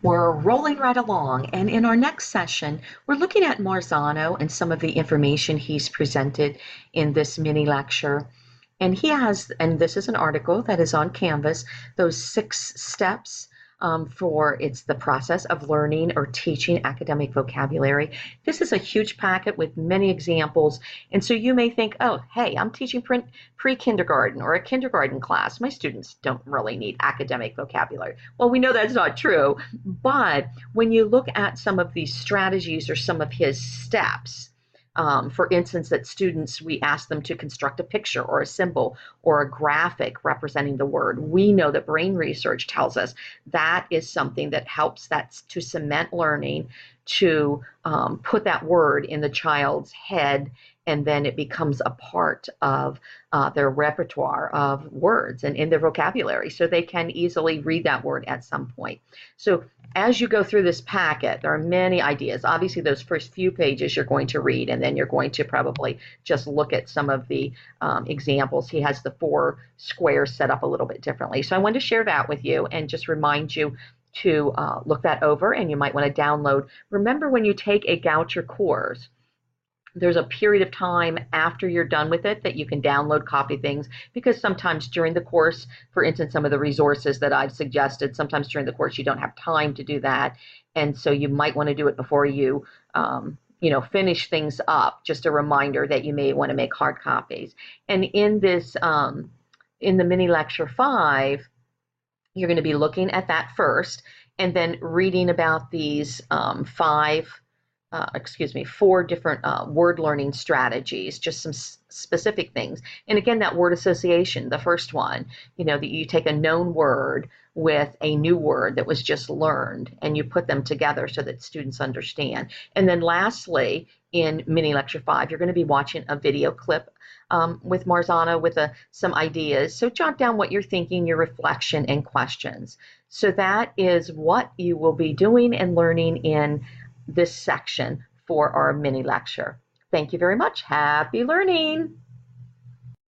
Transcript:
We're rolling right along, and in our next session, we're looking at Marzano and some of the information he's presented in this mini lecture. And he has, and this is an article that is on Canvas, those 6 steps for it's the process of learning or teaching academic vocabulary. This is a huge packet with many examples. And so you may think, oh, hey, I'm teaching pre-kindergarten or a kindergarten class. My students don't really need academic vocabulary. Well, we know that's not true. But when you look at some of these strategies or some of his steps, for instance, that students, we ask them to construct a picture or a symbol or a graphic representing the word. We know that brain research tells us that is something that helps that to cement learning, to put that word in the child's head, and then it becomes a part of their repertoire of words and in their vocabulary, so they can easily read that word at some point. So as you go through this packet, there are many ideas. Obviously, those first few pages you're going to read, and then you're going to probably just look at some of the examples. He has the 4 squares set up a little bit differently. So I wanted to share that with you and just remind you to look that over, and you might want to download. Remember, when you take a Goucher course, there's a period of time after you're done with it that you can download, copy things, because sometimes during the course, for instance, some of the resources that I've suggested, sometimes during the course you don't have time to do that, and so you might want to do it before you finish things up. Just a reminder that you may want to make hard copies. And in this, in the mini lecture 5, you're going to be looking at that first, and then reading about these 4 different word learning strategies, just some specific things. And again, that word association, the first one, that you take a known word with a new word that was just learned, and you put them together so that students understand. And then lastly, in mini lecture 5, you're going to be watching a video clip with Marzano with some ideas. So jot down what you're thinking, your reflection and questions. So that is what you will be doing and learning in this section for our mini lecture. Thank you very much. Happy learning.